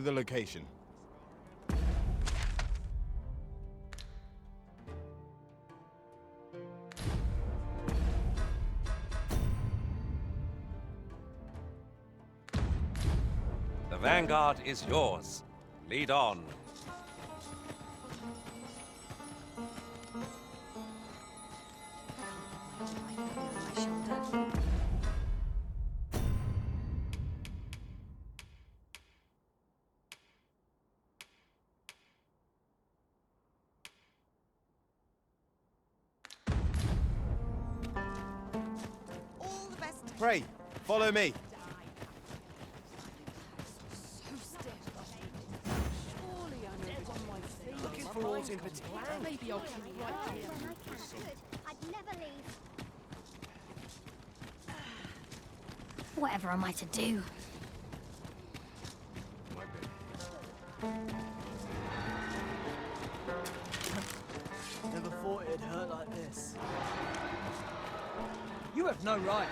the location. The Vanguard is yours. Lead on. Pray, follow me. Looking for oars in particular. Maybe I'll keep right here. I'd never leave. Whatever am I to do? Never thought it'd hurt like this. You have no right.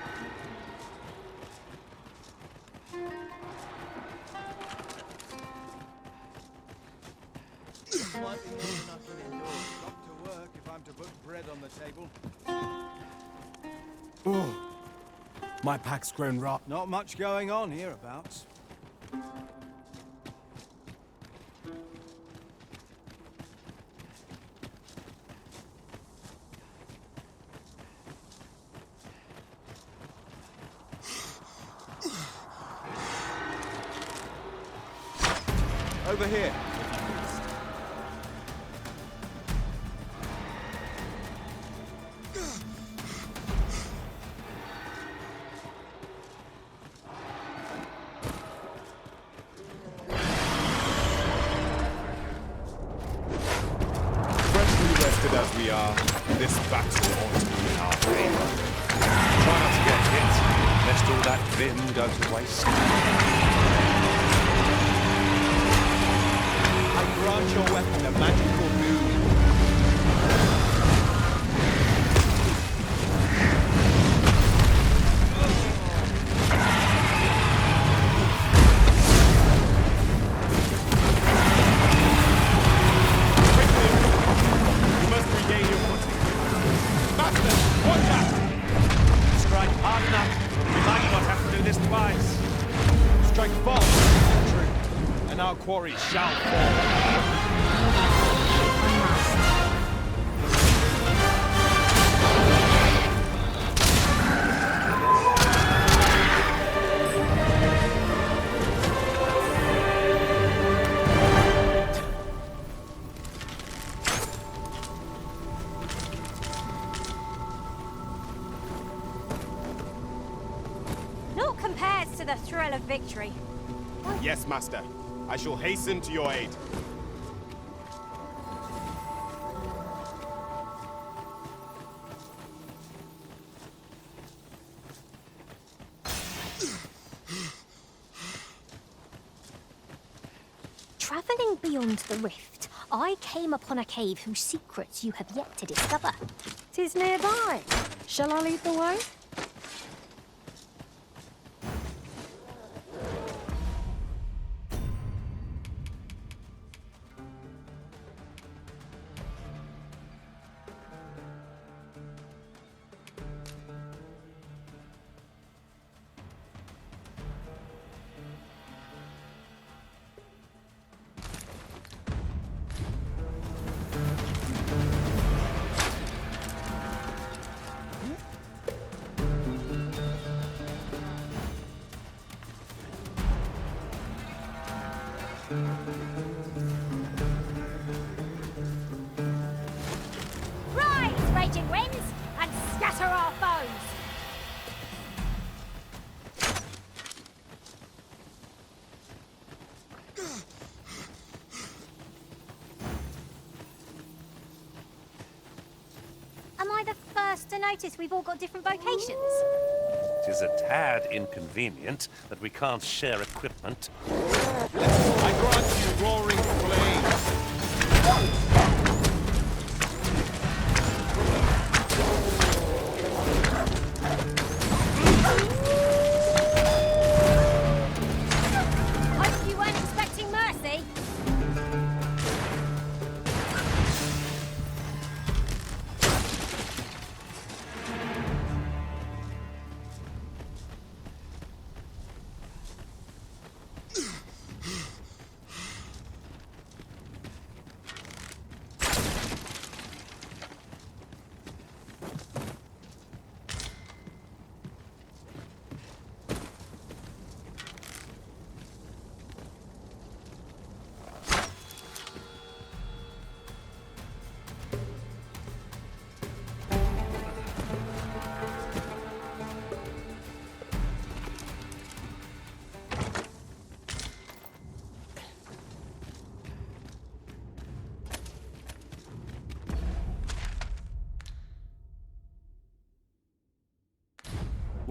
Might be more than I can endure. Got to work if I'm to put bread on the table. Oh, my pack's grown rot. Not much going on hereabouts. Over here. Freshly rested as we are, this battle ought to be in our favor. Try not to get hit, lest all that vim go to waste. I grant your weapon a magical boon. Quickly! You must regain your footing. Master, watch out! Strike hard enough. We might not have to do this twice. Strike fast, true, and our quarry shall fall. Naught compares to the thrill of victory. Yes, Master. I shall hasten to your aid. Travelling beyond the rift, I came upon a cave whose secrets you have yet to discover. 'Tis nearby. Shall I lead the way? Rise, raging winds, and scatter our foes! Am I the first to notice we've all got different vocations? It is a tad inconvenient that we can't share equipment. I grant you roaring flames. Hope you weren't expecting much.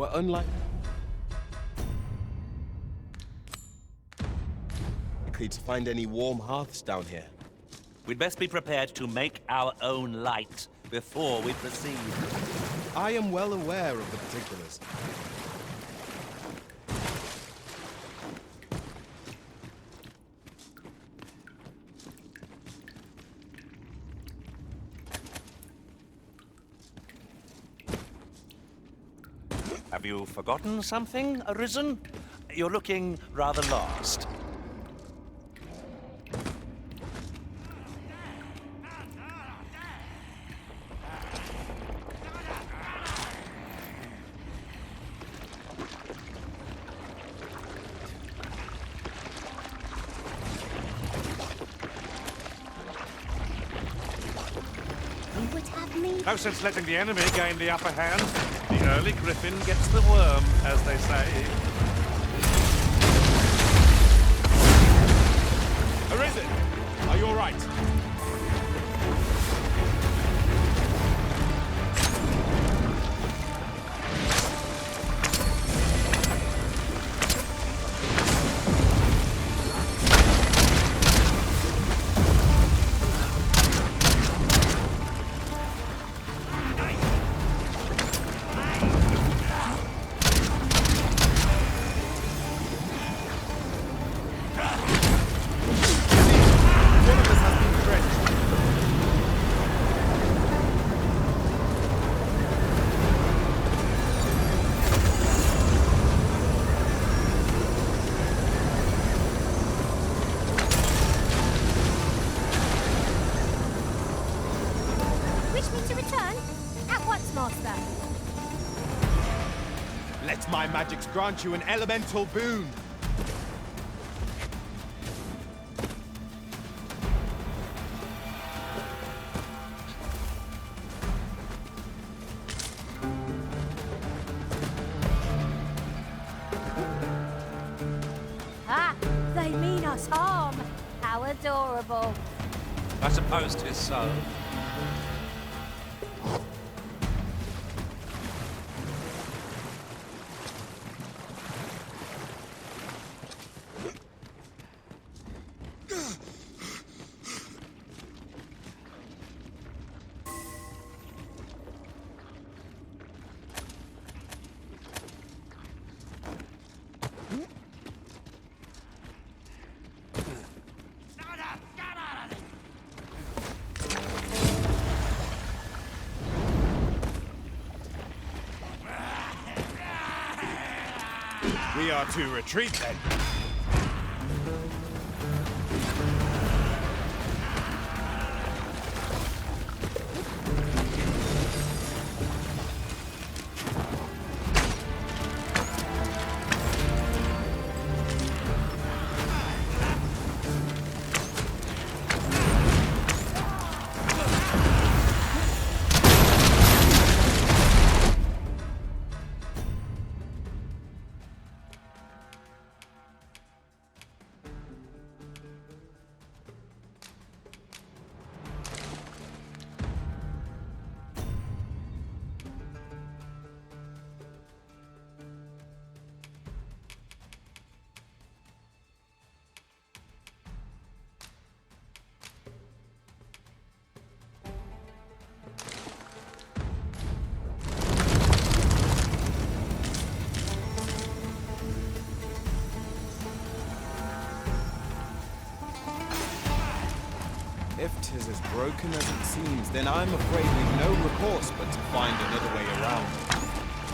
were unlikely to find any warm hearths down here. We'd best be prepared to make our own light before we proceed. I am well aware of the particulars. Have you forgotten something, Arisen? You're looking rather lost. You would have me? No sense letting the enemy gain the upper hand. The early griffin gets the worm, as they say. Arisen! Are you all right? Wish me to return? At once, Master. Let my magics grant you an elemental boon. Ah, they mean us harm. How adorable. I suppose 'tis so. We are to retreat then. If 'tis as broken as it seems, then I'm afraid we've no recourse but to find another way around.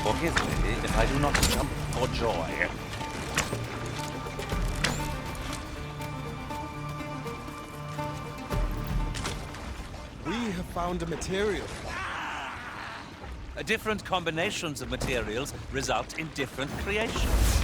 Forgive me if I do not jump for joy. We have found a material. Different combinations of materials result in different creations.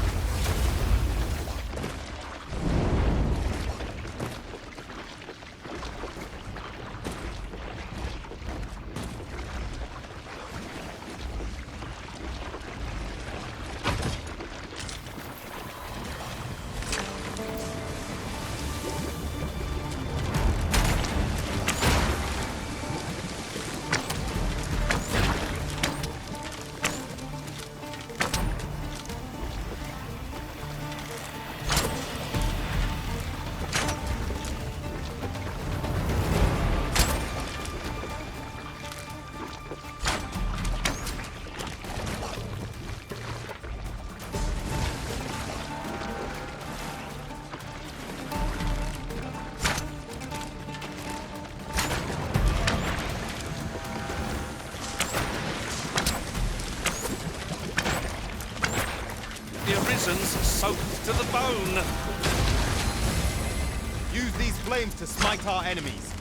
to the bone. Use these flames to smite our enemies.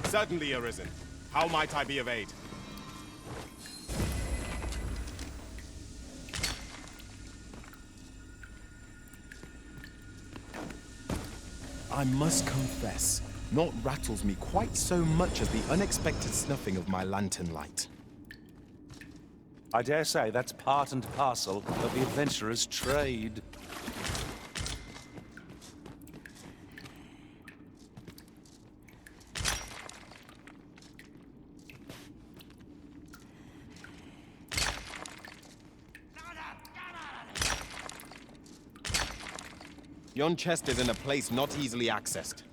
Certainly, Arisen. How might I be of aid? I must confess, naught rattles me quite so much as the unexpected snuffing of my lantern light. I dare say that's part and parcel of the adventurer's trade. Yon chest is in a place not easily accessed.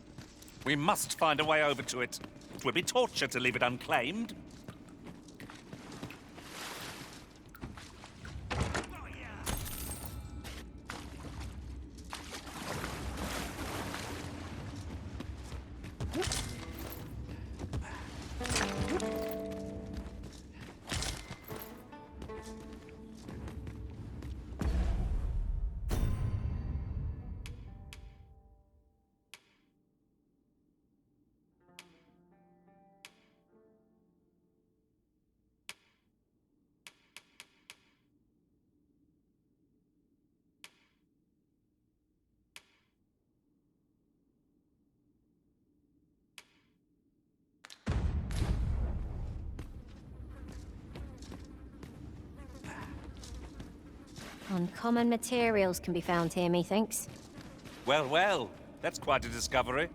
We must find a way over to it. It would be torture to leave it unclaimed. Uncommon materials can be found here, methinks. Well, well, that's quite a discovery.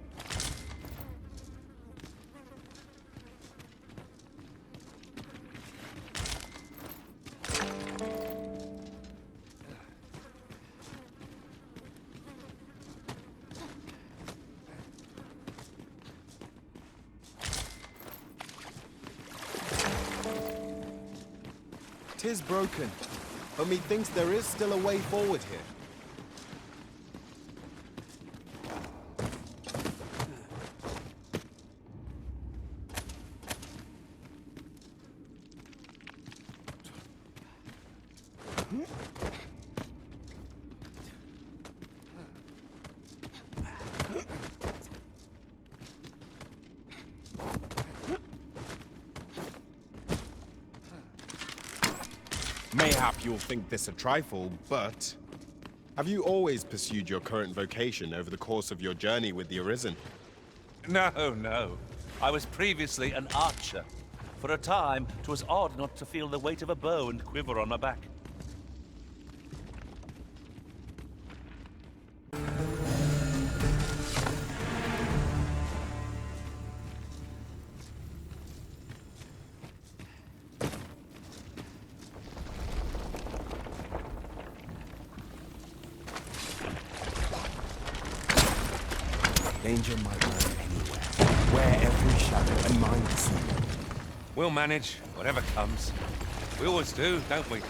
Tis broken, but methinks there is still a way forward here. Mayhap you'll think this a trifle, but have you always pursued your current vocation over the course of your journey with the Arisen? No, no. I was previously an archer. For a time, 'twas odd not to feel the weight of a bow and quiver on my back. Danger might lurk anywhere, where every shadow and mind see. We'll manage, whatever comes. We always do, don't we?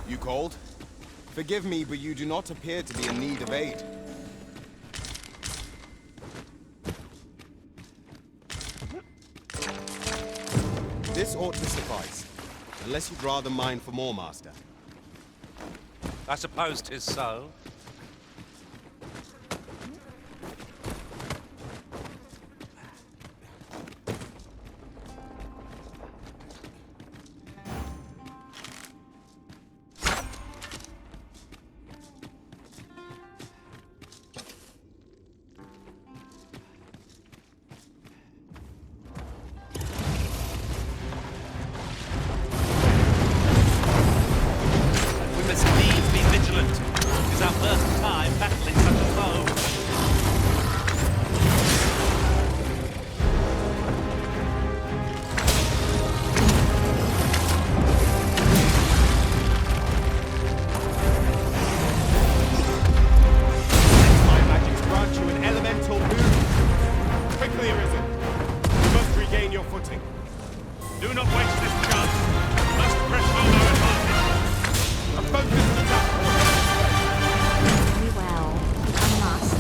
You called? Forgive me, but you do not appear to be in need of aid. This ought to suffice. Unless you'd rather mine for more, Master. I suppose 'tis so. We must needs be vigilant. It is our first time battling such a foe. My magics grant you an elemental boon. Quickly, Arisen. You must regain your footing. Do not waste this chance. We must press home our advantage. A focused attack. Very well. I must.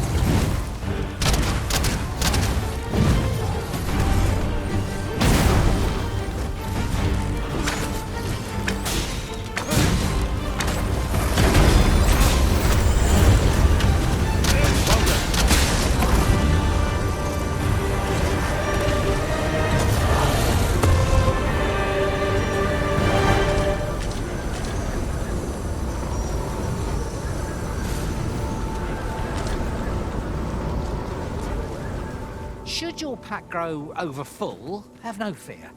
Should your pack grow over full, have no fear.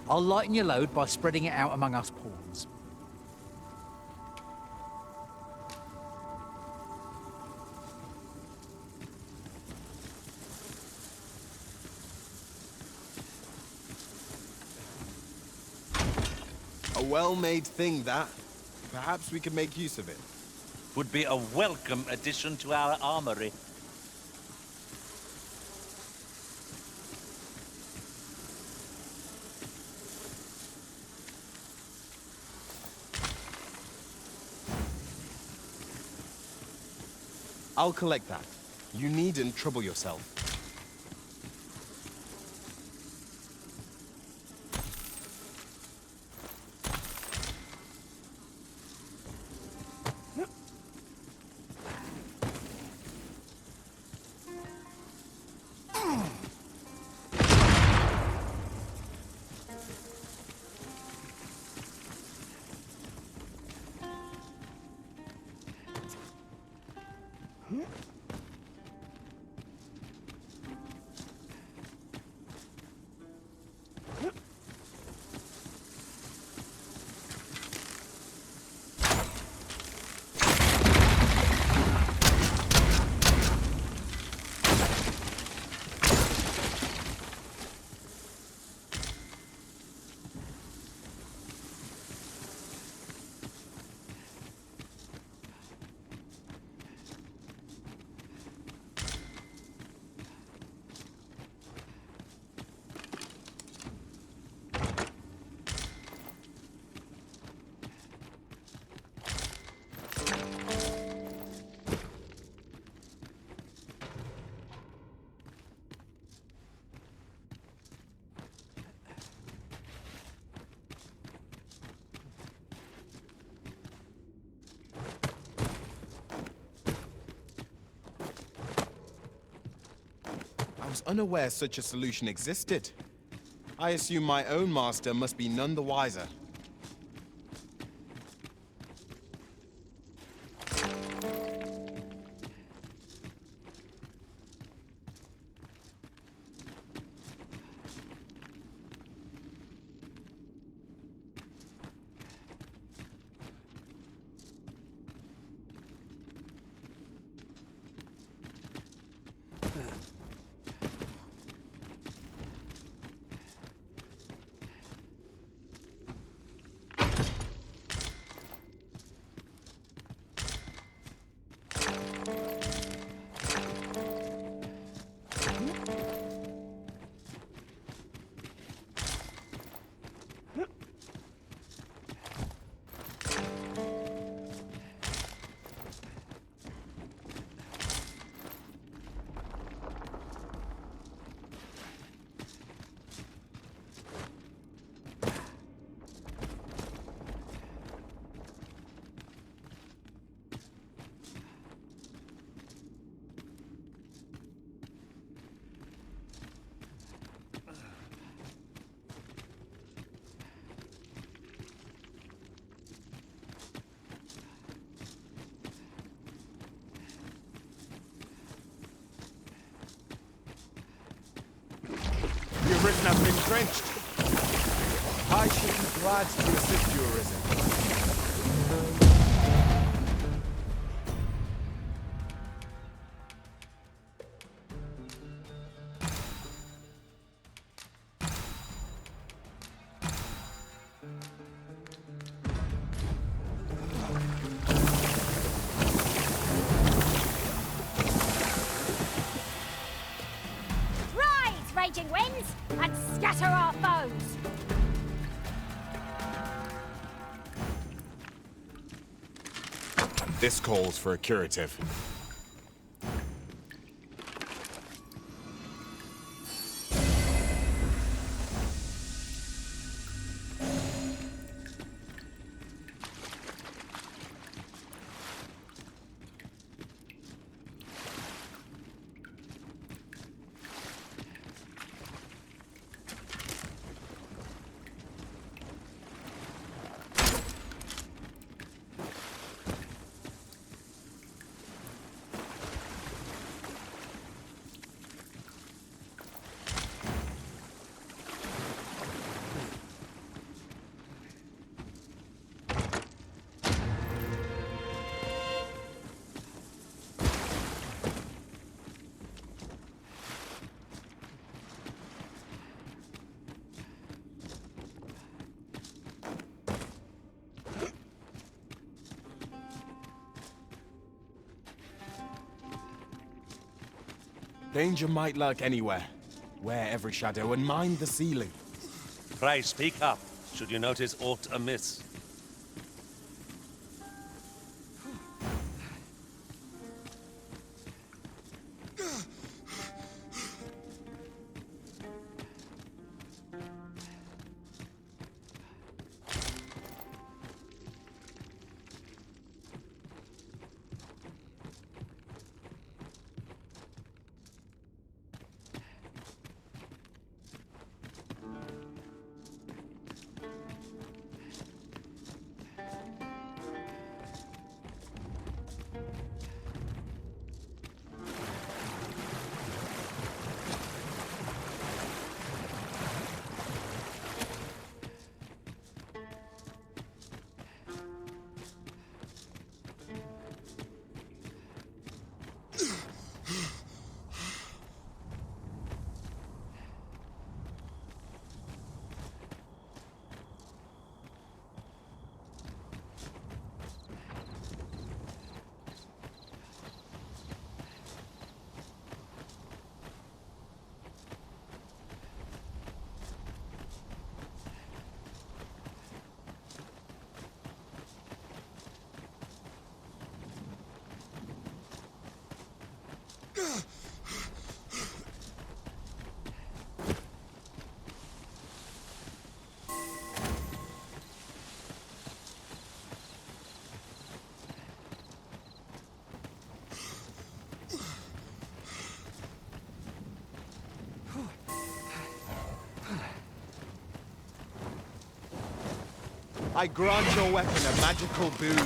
I'll lighten your load by spreading it out among us pawns. A well-made thing, that. Perhaps we could make use of it. Would be a welcome addition to our armory. I'll collect that. You needn't trouble yourself. I was unaware such a solution existed. I assume my own master must be none the wiser. snap entrenched. I should be glad to assist you, Arisen. Rise, raging winds, and scatter our foes! This calls for a curative. Danger might lurk anywhere. Wear every shadow and mind the ceiling. Pray speak up, should you notice aught amiss. I grant your weapon a magical boon.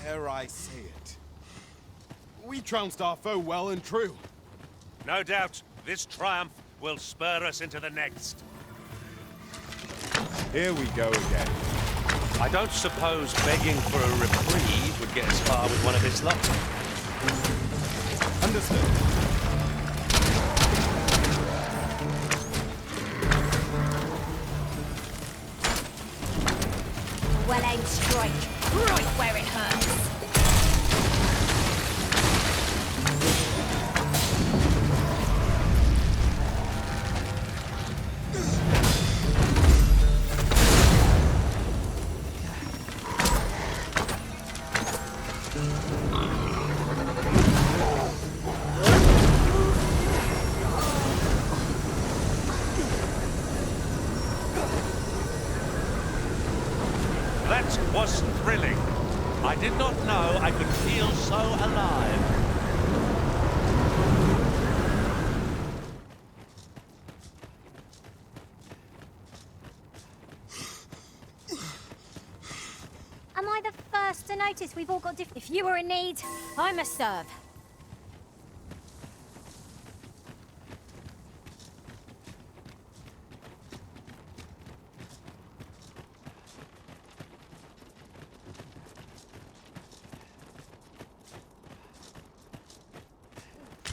Dare I say it? We trounced our foe well and true. No doubt, this triumph will spur us into the next. Here we go again. I don't suppose begging for a reprieve would get us far with one of this lot. Understood. Well-aimed strike, right where it hurts. That was thrilling. I did not know I could feel so alive. Am I the first to notice we've all got different... If you were in need, I must serve.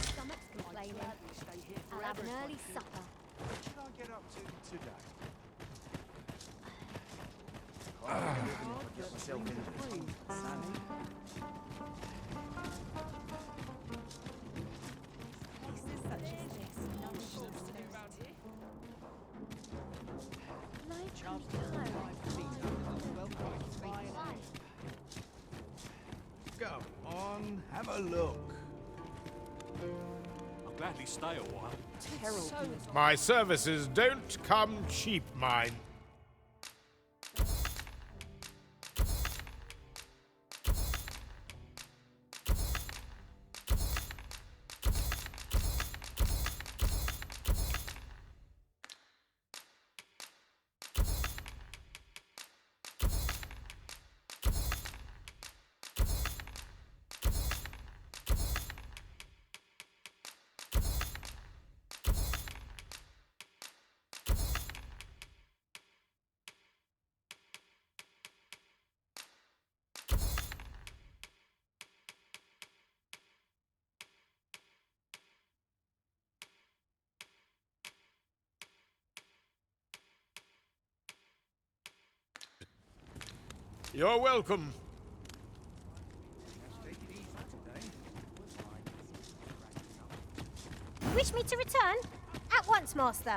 Stomach's complaining. I'll have an early supper. What should I get up to today? Go on, have a look. I'll gladly stay a while. My services don't come cheap, mine. You're welcome. Wish me to return? At once, master.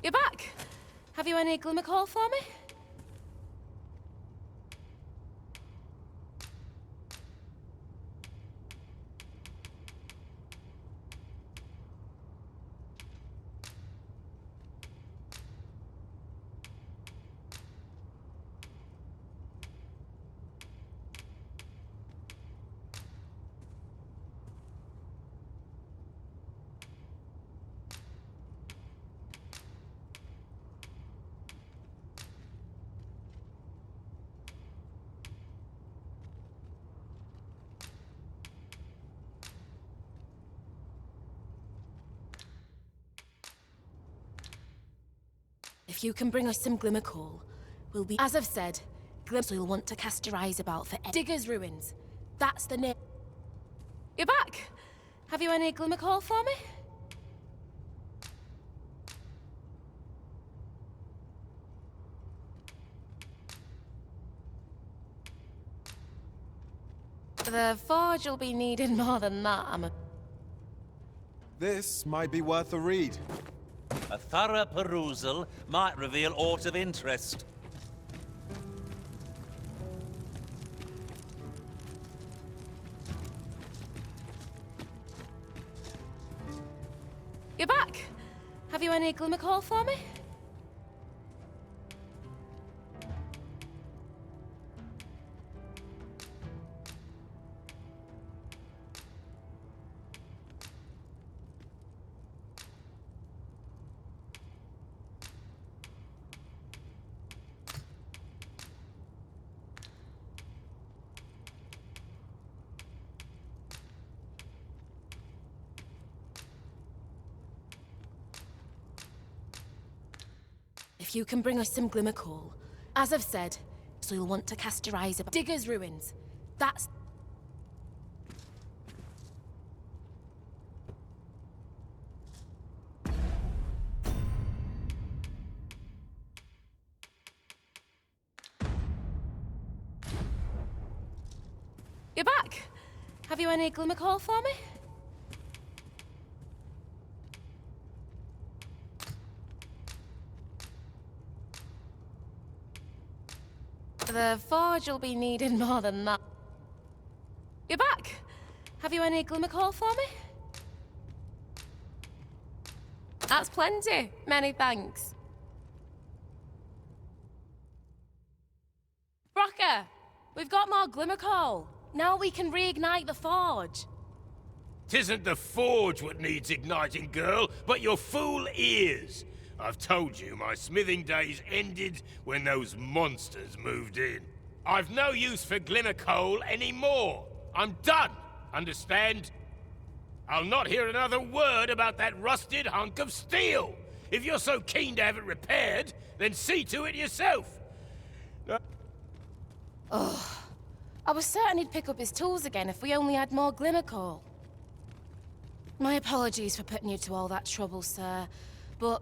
You're back. Have you any Glimmercoal for me? If you can bring us some Glimmercoal, we'll be... As I've said, so you'll want to cast your eyes about for... Digger's Ruins. That's the name. You're back. Have you any Glimmercoal for me? The forge will be needed more than that, This might be worth a read. A thorough perusal might reveal aught of interest. You're back. Have you any Glimmercoal for me? If you can bring us some Glimmercoal, as I've said, so you'll want to cast your eyes about Digger's Ruins. That's... You're back. Have you any Glimmercoal for me? the forge will be needing more than that. You're back. Have you any Glimmercoal for me? That's plenty. Many thanks. Brocker, we've got more Glimmercoal. Now we can reignite the forge. 'Tisn't the forge what needs igniting, girl, but your fool ears. I've told you my smithing days ended when those monsters moved in. I've no use for Glimmercoal anymore. I'm done, understand? I'll not hear another word about that rusted hunk of steel. If you're so keen to have it repaired, then see to it yourself. I was certain he'd pick up his tools again if we only had more Glimmercoal. My apologies for putting you to all that trouble, sir, but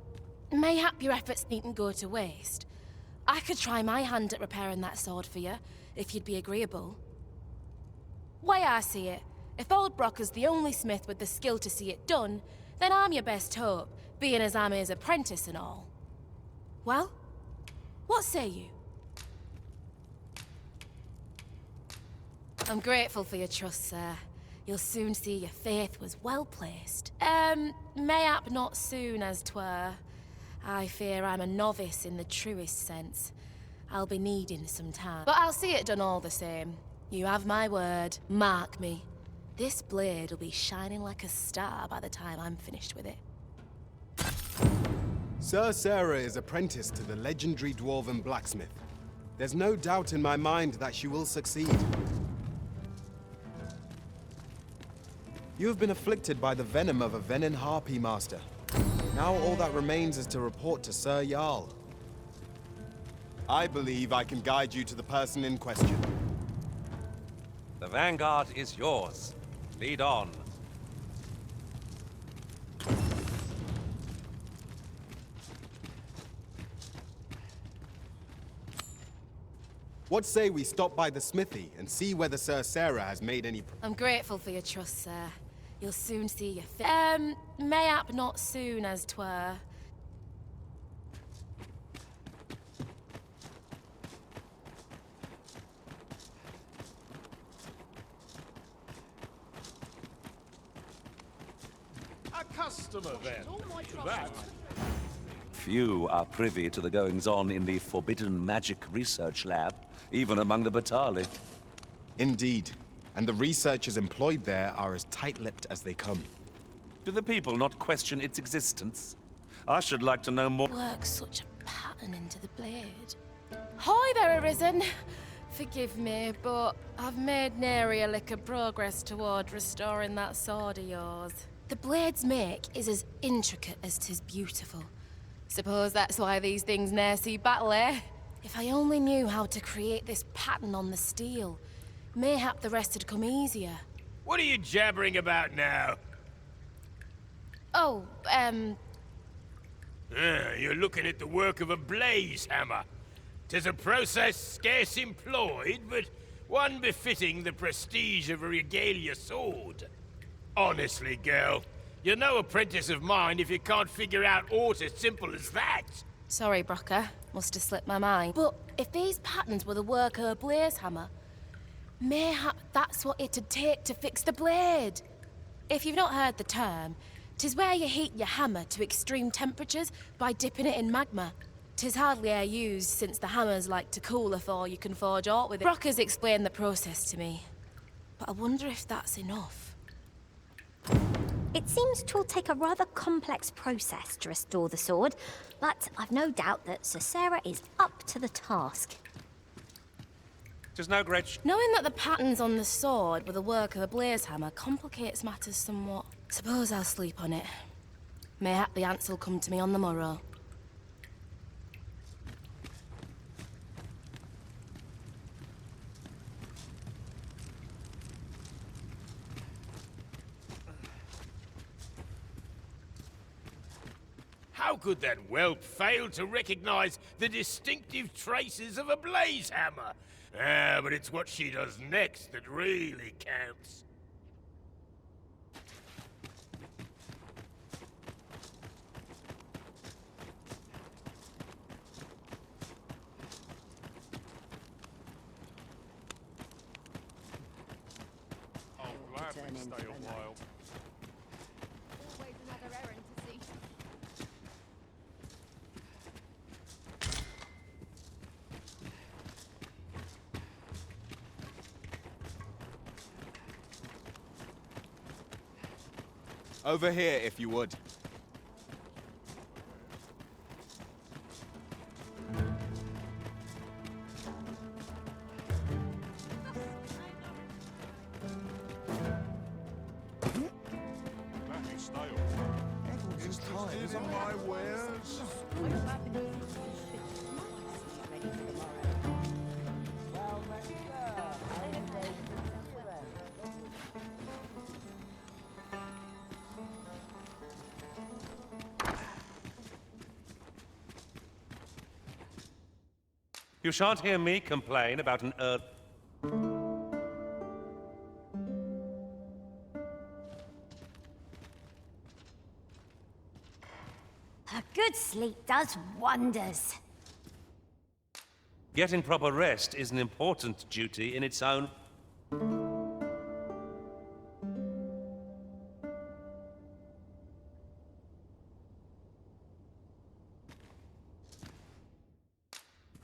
mayhap your efforts needn't go to waste. I could try my hand at repairing that sword for you, if you'd be agreeable. Way I see it, if old Brocker's the only smith with the skill to see it done, then I'm your best hope, being as I'm his apprentice and all. Well, what say you? I'm grateful for your trust, sir. You'll soon see your faith was well placed. Mayhap not soon as 'twere. I fear I'm a novice in the truest sense. I'll be needing some time. But I'll see it done all the same. You have my word. Mark me. This blade will be shining like a star by the time I'm finished with it. Sir Sarah is apprenticed to the legendary dwarven blacksmith. There's no doubt in my mind that she will succeed. You have been afflicted by the venom of a venin harpy, Master. Now all that remains is to report to Sir Jarl. I believe I can guide you to the person in question. The vanguard is yours. Lead on. What say we stop by the smithy and see whether Sir Sarah has made any... I'm grateful for your trust, sir. You'll soon see your mayhap not soon as 'twere. A customer, then. That. Few are privy to the goings-on in the Forbidden Magic Research Lab, even among the Battahl. Indeed. And the researchers employed there are as tight-lipped as they come. Do the people not question its existence? I should like to know more. Work such a pattern into the blade. Hi there, Arisen. Forgive me, but I've made nary a lick of progress toward restoring that sword of yours. The blade's make is as intricate as 'tis beautiful. Suppose that's why these things ne'er see battle, eh? If I only knew how to create this pattern on the steel, mayhap the rest had come easier. What are you jabbering about now? Oh, You're looking at the work of a blaze hammer. 'Tis a process scarce employed, but one befitting the prestige of a regalia sword. Honestly, girl, you're no apprentice of mine if you can't figure out aught as simple as that. Sorry, Brocker. Must have slipped my mind. But if these patterns were the work of a blaze hammer, mayhap that's what it'd take to fix the blade. If you've not heard the term, 'tis where you heat your hammer to extreme temperatures by dipping it in magma. 'Tis hardly e'er used since the hammers like to cool afore you can forge aught with it. Brocker's explained the process to me, but I wonder if that's enough. It seems 'twill take a rather complex process to restore the sword, but I've no doubt that Sir Sarah is up to the task. 'Tis no great Knowing that the patterns on the sword were the work of a blaze hammer complicates matters somewhat. Suppose I'll sleep on it. Mayhap the answer'll come to me on the morrow. How could that whelp fail to recognize the distinctive traces of a blaze hammer? But it's what she does next that really counts. might stay a while. Always another errand to see. Over here, if you would. That is stale. His time on my wares. You shan't hear me complain about an A good sleep does wonders. Getting proper rest is an important duty in its own.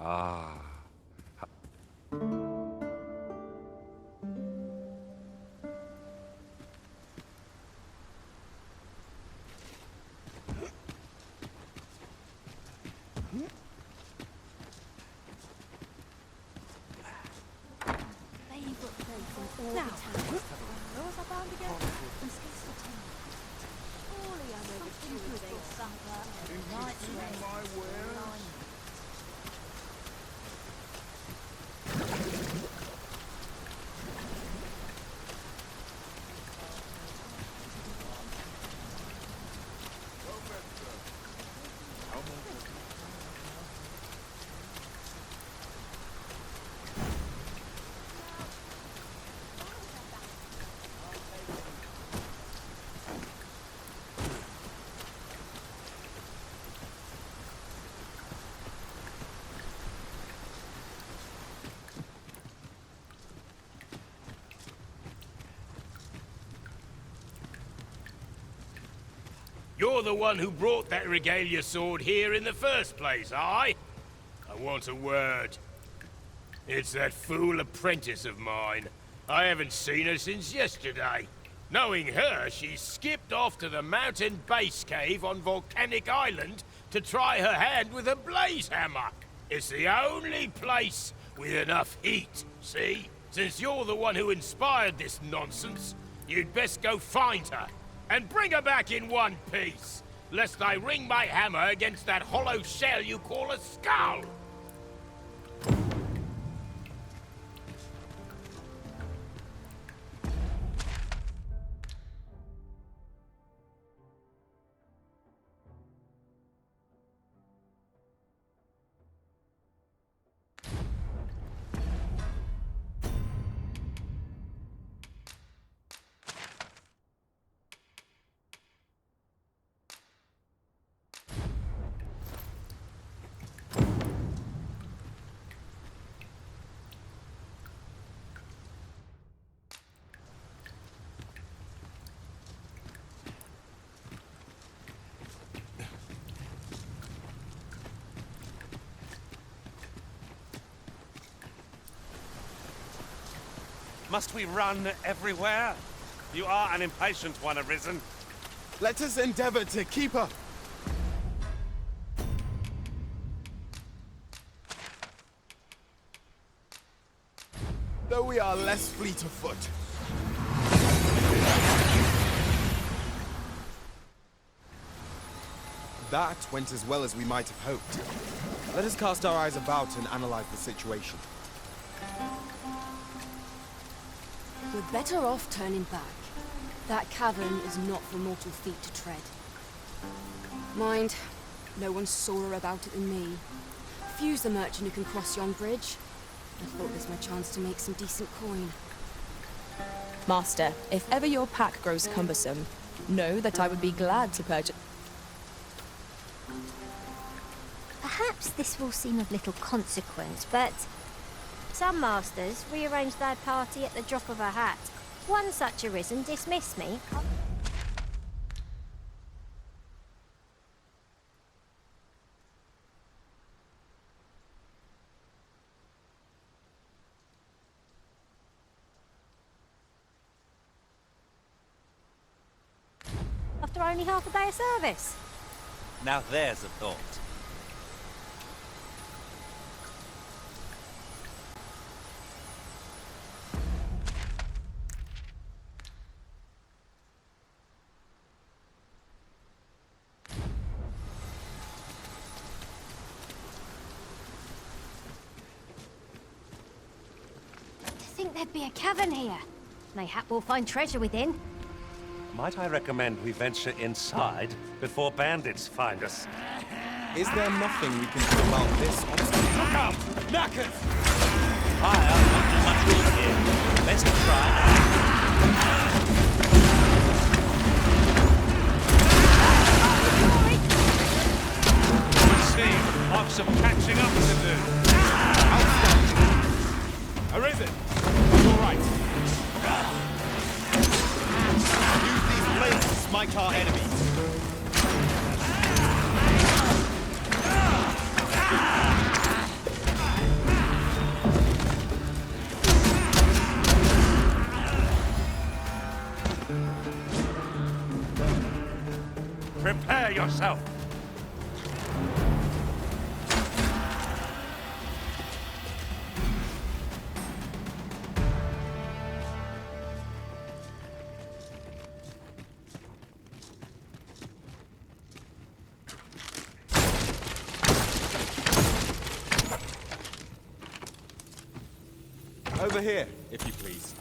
Ah. Now, where was I bound again? I'm scarce for ten. Surely I know the truth they sunk her a night's rest. My wares. You're the one who brought that regalia sword here in the first place, aye? I want a word. It's that fool apprentice of mine. I haven't seen her since yesterday. Knowing her, she skipped off to the mountain base cave on Volcanic Island to try her hand with a blaze hammer. It's the only place with enough heat, see? Since you're the one who inspired this nonsense, you'd best go find her. And bring her back in one piece, lest I ring my hammer against that hollow shell you call a skull! Must we run everywhere? You are an impatient one, Arisen. Let us endeavor to keep her. Though we are less fleet of foot. That went as well as we might have hoped. Let us cast our eyes about and analyze the situation. We're better off turning back. That cavern is not for mortal feet to tread. Mind, no one sawer about it than me. Few's the merchant who can cross yon bridge. I thought this my chance to make some decent coin. Master, if ever your pack grows cumbersome, know that I would be glad to purchase. Perhaps this will seem of little consequence, but some masters rearrange their party at the drop of a hat. one such arisen dismiss me, after only half a day of service. Now there's a thought. To think there'd be a cavern here. Mayhap we'll find treasure within. Might I recommend we venture inside before bandits find us? Is there nothing we can do about this obstacle? Look out! Knackers! Fire, not much good here. Best try. Would seem I've some catching up to do. Outstanding! Arisen! You're right. Use these blades to smite our enemies. Prepare yourself. Over here, if you please.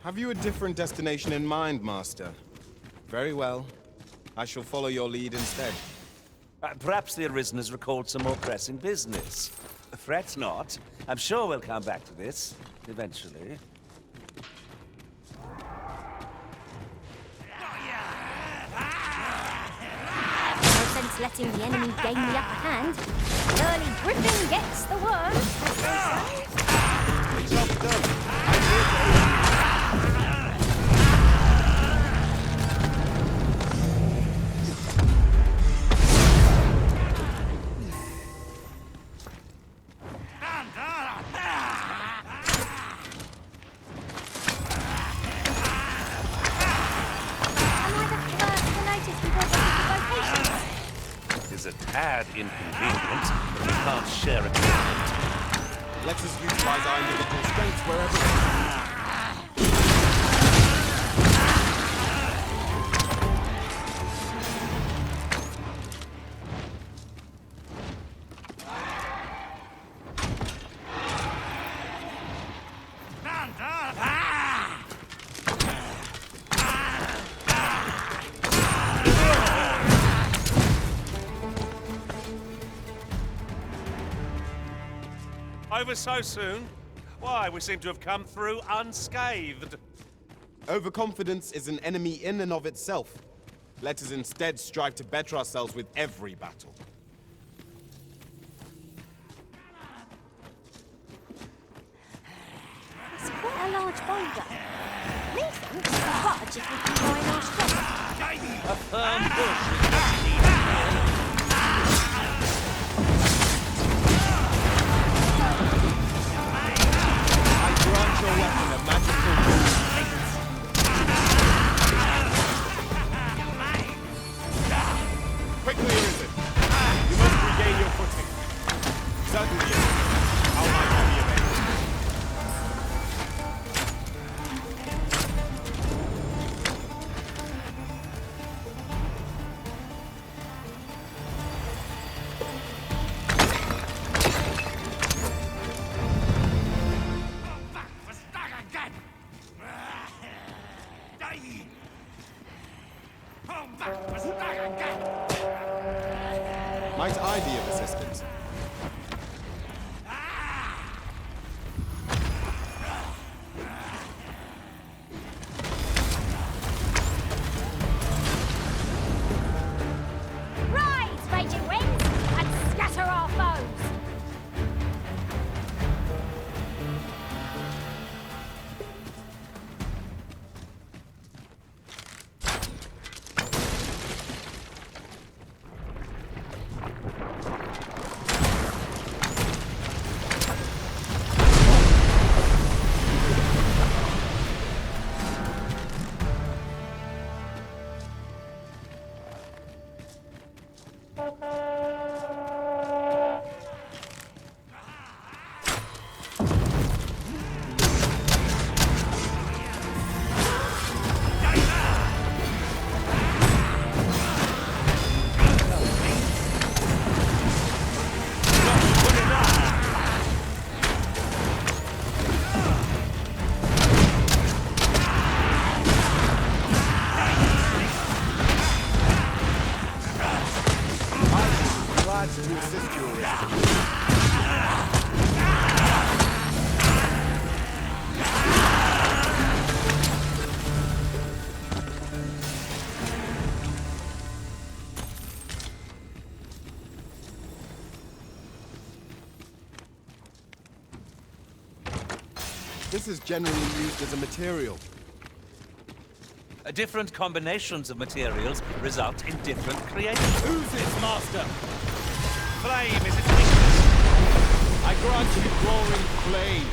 Have you a different destination in mind, Master? Very well. I shall follow your lead instead. Perhaps the Arisen has recalled some more pressing business. Fret not. I'm sure we'll come back to this, eventually. No sense letting the enemy gain the upper hand. Early griffin gets the worm, as they say. Job done. I'm here to aid you. It is a tad inconvenient, but we can't share it. Let us utilize our individual strengths wherever possible. Over so soon? Why, we seem to have come through unscathed. Overconfidence is an enemy in and of itself. Let us instead strive to better ourselves with every battle. It's quite a large boulder. Methinks the fudge if we can join our strength. A firm push is what's needed. Grant your weapon a magical boost. Quickly, Arisen! You must regain your footing. Certainly, how might I be available? Might I be of assistance? Rise, raging winds, and scatter our foes! This is generally used as a material. Different combinations of materials result in different creations. Who's its master? Flame is its weakness. I grant you roaring flame.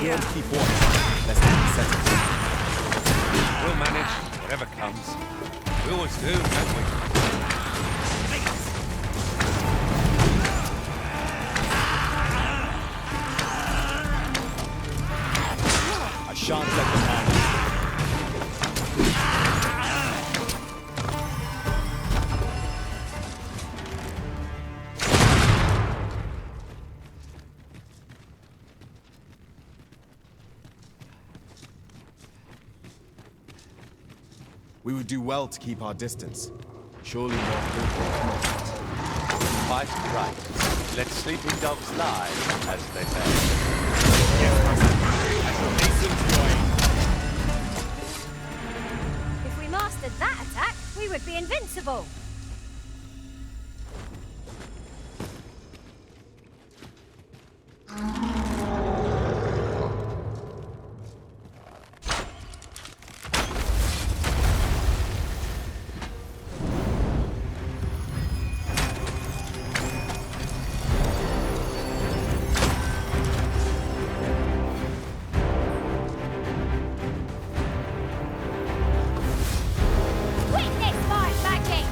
We ought to keep watch, lest we be set. We'll manage whatever comes. We always do, don't we? I shan't let them harm us. We would do well to keep our distance. Surely more good will come of it. Quite right. Let sleeping dogs lie, as they say. Yes, master. I shall hasten to join. If we mastered that attack, we would be invincible. Witness my magic!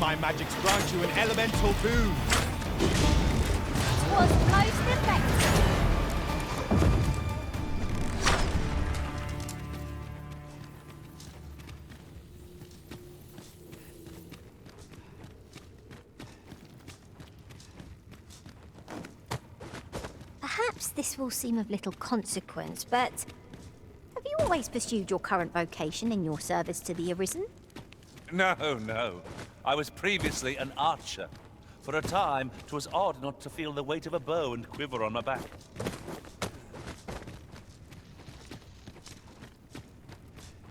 My magics grant you an elemental boon. Was most effective. Perhaps this will seem of little consequence, but have you always pursued your current vocation in your service to the Arisen? No, no. I was previously an archer. For a time, 'twas odd not to feel the weight of a bow and quiver on my back.